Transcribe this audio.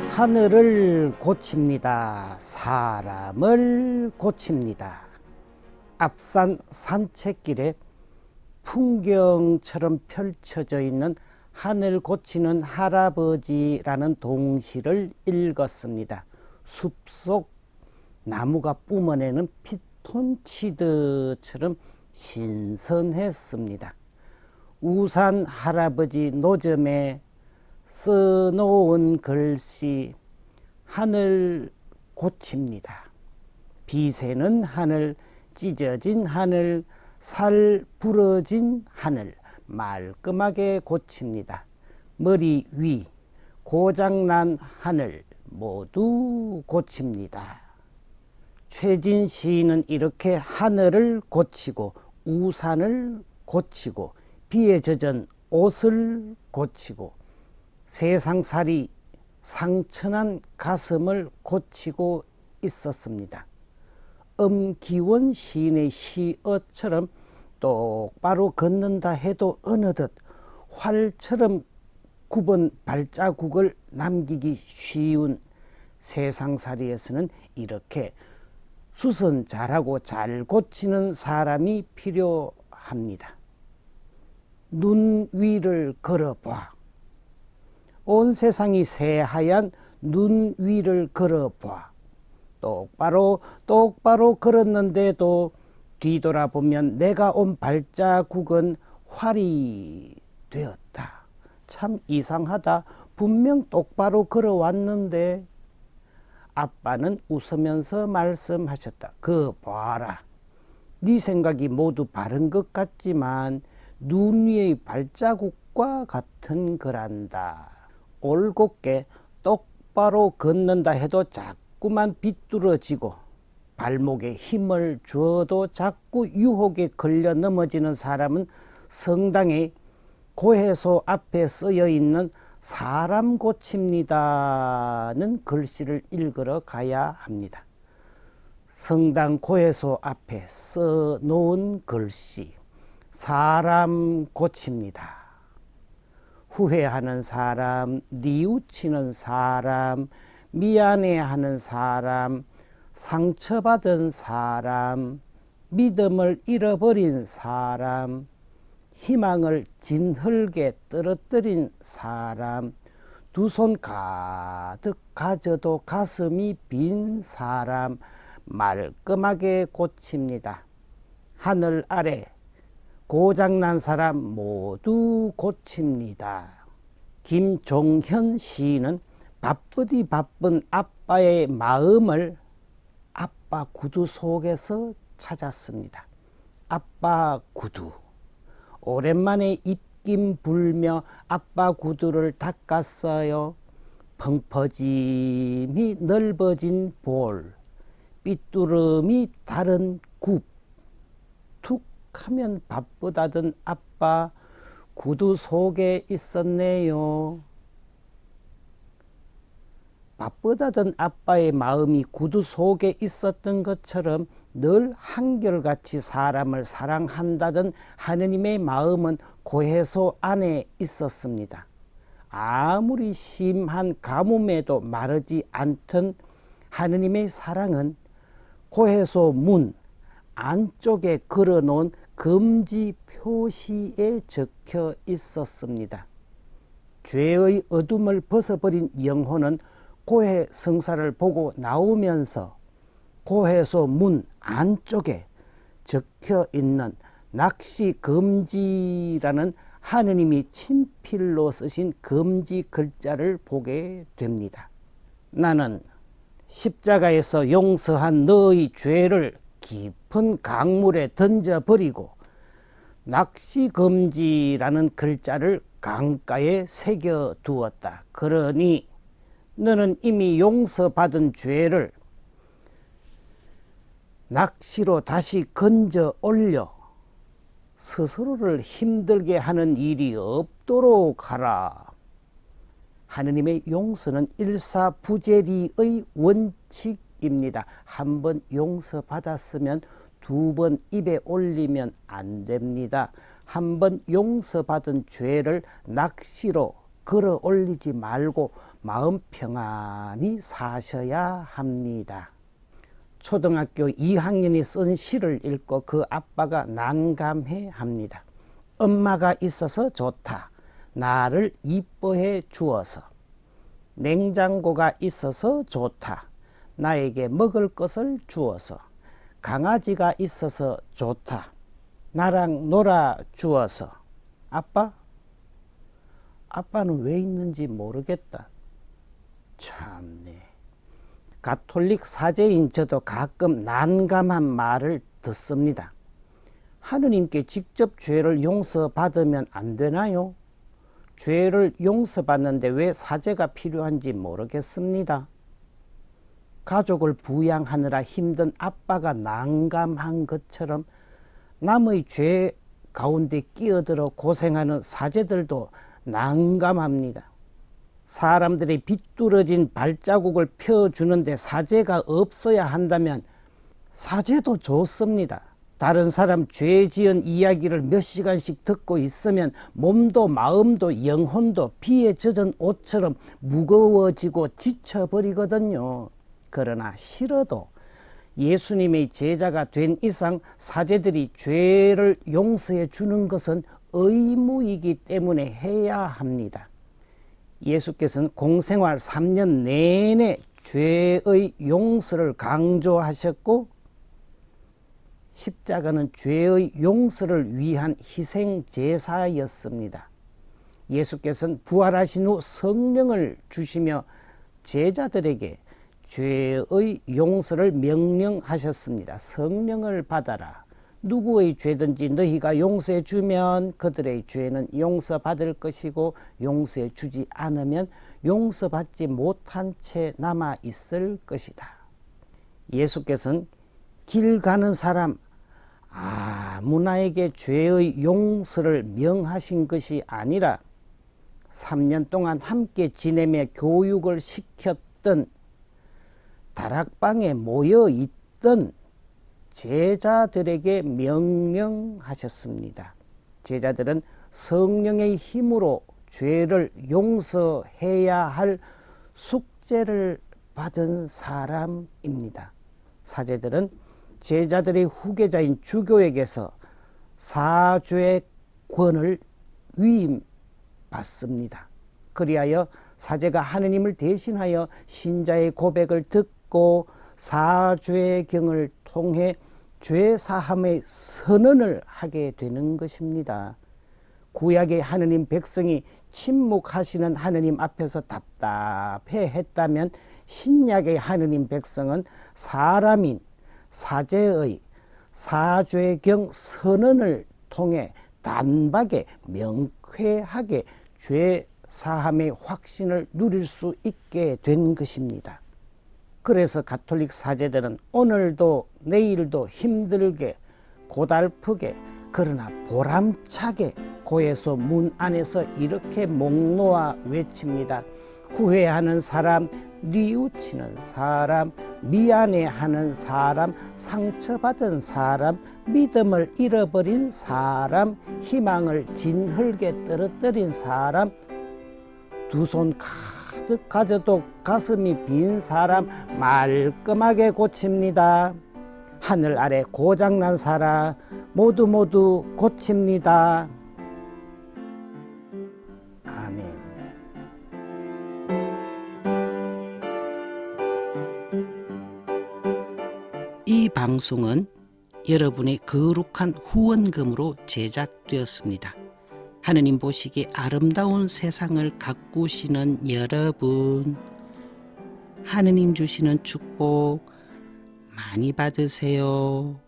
하늘을 고칩니다. 사람을 고칩니다. 앞산 산책길에 풍경처럼 펼쳐져 있는 하늘 고치는 할아버지라는 동시를 읽었습니다. 숲속 나무가 뿜어내는 피톤치드처럼 신선했습니다. 우산 할아버지 노점에 써놓은 글씨, 하늘 고칩니다. 비새는 하늘, 찢어진 하늘, 살 부러진 하늘, 말끔하게 고칩니다. 머리 위, 고장난 하늘, 모두 고칩니다. 최진 시인은 이렇게 하늘을 고치고, 우산을 고치고, 비에 젖은 옷을 고치고, 세상살이 상처난 가슴을 고치고 있었습니다. 엄기원 시인의 시어처럼 똑바로 걷는다 해도 어느덧 활처럼 굽은 발자국을 남기기 쉬운 세상살이에서는 이렇게 수선 잘하고 잘 고치는 사람이 필요합니다. 눈 위를 걸어봐. 온 세상이 새하얀 눈 위를 걸어봐. 똑바로 걸었는데도 뒤돌아보면 내가 온 발자국은 활이 되었다. 참 이상하다. 분명 똑바로 걸어왔는데. 아빠는 웃으면서 말씀하셨다. 그 봐라. 네 생각이 모두 바른 것 같지만 눈 위의 발자국과 같은 거란다. 올곧게 똑바로 걷는다 해도 자꾸만 비뚤어지고 발목에 힘을 주어도 자꾸 유혹에 걸려 넘어지는 사람은 성당의 고해소 앞에 쓰여 있는 사람 고칩니다는 글씨를 읽으러 가야 합니다. 성당 고해소 앞에 써놓은 글씨, 사람 고칩니다. 후회하는 사람, 뉘우치는 사람, 미안해하는 사람, 상처받은 사람, 믿음을 잃어버린 사람, 희망을 진흙에 떨어뜨린 사람, 두 손 가득 가져도 가슴이 빈 사람, 말끔하게 고칩니다. 하늘 아래 고장난 사람 모두 고칩니다. 김종현 시인은 바쁘디 바쁜 아빠의 마음을 아빠 구두 속에서 찾았습니다. 아빠 구두. 오랜만에 입김 불며 아빠 구두를 닦았어요. 펑퍼짐이 넓어진 볼, 삐뚤음이 다른 굽, 툭 하면 바쁘다던 아빠 구두 속에 있었네요. 바쁘다던 아빠의 마음이 구두 속에 있었던 것처럼 늘 한결같이 사람을 사랑한다던 하느님의 마음은 고해소 안에 있었습니다. 아무리 심한 가뭄에도 마르지 않던 하느님의 사랑은 고해소 문 안쪽에 걸어놓은 금지 표시에 적혀 있었습니다. 죄의 어둠을 벗어버린 영혼은 고해 성사를 보고 나오면서 고해소 문 안쪽에 적혀 있는 낚시 금지라는 하느님이 친필로 쓰신 금지 글자를 보게 됩니다. 나는 십자가에서 용서한 너의 죄를 깊은 강물에 던져버리고 낚시 금지라는 글자를 강가에 새겨 두었다. 그러니 너는 이미 용서받은 죄를 낚시로 다시 건져 올려 스스로를 힘들게 하는 일이 없도록 하라. 하느님의 용서는 일사부재리의 원칙입니다. 한 번 용서받았으면 두 번 입에 올리면 안 됩니다. 한 번 용서받은 죄를 낚시로 걸어 올리지 말고 마음 평안히 사셔야 합니다. 초등학교 2학년이 쓴 시를 읽고 그 아빠가 난감해 합니다. 엄마가 있어서 좋다. 나를 이뻐해 주어서. 냉장고가 있어서 좋다. 나에게 먹을 것을 주어서. 강아지가 있어서 좋다. 나랑 놀아 주어서. 아빠는 왜 있는지 모르겠다. 참네. 가톨릭 사제인 저도 가끔 난감한 말을 듣습니다. 하느님께 직접 죄를 용서받으면 안 되나요? 죄를 용서받는데 왜 사제가 필요한지 모르겠습니다. 가족을 부양하느라 힘든 아빠가 난감한 것처럼 남의 죄 가운데 끼어들어 고생하는 사제들도 난감합니다. 사람들이 비뚤어진 발자국을 펴주는데 사제가 없어야 한다면 사제도 좋습니다. 다른 사람 죄 지은 이야기를 몇 시간씩 듣고 있으면 몸도 마음도 영혼도 비에 젖은 옷처럼 무거워지고 지쳐버리거든요. 그러나 싫어도 예수님의 제자가 된 이상 사제들이 죄를 용서해 주는 것은 의무이기 때문에 해야 합니다. 예수께서는 공생활 3년 내내 죄의 용서를 강조하셨고 십자가는 죄의 용서를 위한 희생 제사였습니다. 예수께서는 부활하신 후 성령을 주시며 제자들에게 죄의 용서를 명령하셨습니다. 성령을 받아라. 누구의 죄든지 너희가 용서해 주면 그들의 죄는 용서받을 것이고 용서해 주지 않으면 용서받지 못한 채 남아 있을 것이다. 예수께서는 길 가는 사람 아무나에게 죄의 용서를 명하신 것이 아니라 3년 동안 함께 지내며 교육을 시켰던 다락방에 모여 있던 제자들에게 명령하셨습니다. 제자들은 성령의 힘으로 죄를 용서해야 할 숙제를 받은 사람입니다. 사제들은 제자들의 후계자인 주교에게서 사죄권을 위임받습니다. 그리하여 사제가 하느님을 대신하여 신자의 고백을 듣고 사죄경을 통해 죄사함의 선언을 하게 되는 것입니다. 구약의 하느님 백성이 침묵하시는 하느님 앞에서 답답해 했다면 신약의 하느님 백성은 사람인 사제의 사죄경 선언을 통해 단박에 명쾌하게 죄사함의 확신을 누릴 수 있게 된 것입니다. 그래서 가톨릭 사제들은 오늘도 내일도 힘들게 고달프게 그러나 보람차게 고해소 문 안에서 이렇게 목 놓아 외칩니다. 후회하는 사람, 뉘우치는 사람, 미안해하는 사람, 상처받은 사람, 믿음을 잃어버린 사람, 희망을 진흙에 떨어뜨린 사람, 두 손 가득 가져도 가슴이 빈 사람 말끔하게 고칩니다. 하늘 아래 고장난 사람 모두 고칩니다. 아멘. 이 방송은 여러분의 거룩한 후원금으로 제작되었습니다. 하느님 보시기에 아름다운 세상을 가꾸시는 여러분, 하느님 주시는 축복 많이 받으세요.